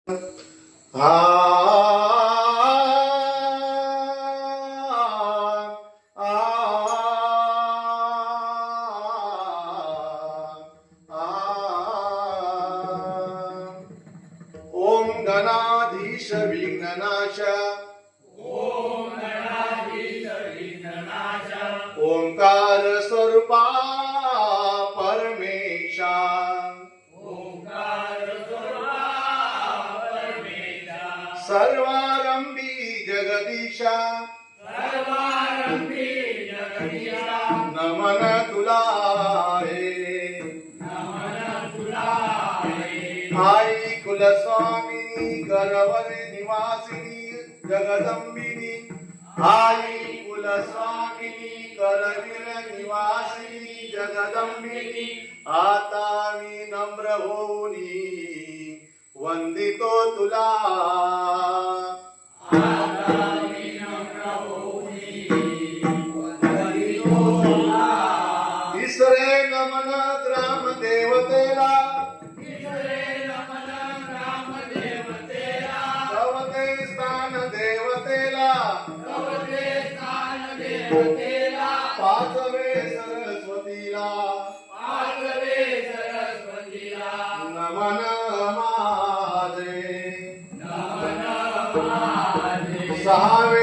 ओम गणाधीश विघ्ननाश ओंकार स्वरूपा परमेशा सर्वारंभी जगदीशा नमन तुला आई कुलस्वामिनी करवरे निवासिनी जगदंबिनी आई कुलस्वामिनी करवीर निवासिनी जगदंबिनी आता मी नम्र होऊनी वंदितो तुला तिसरे नमन ग्राम देवतेला सवते स्थान देवतेला पाचवे सरस्वतीला नमन माझे सहावे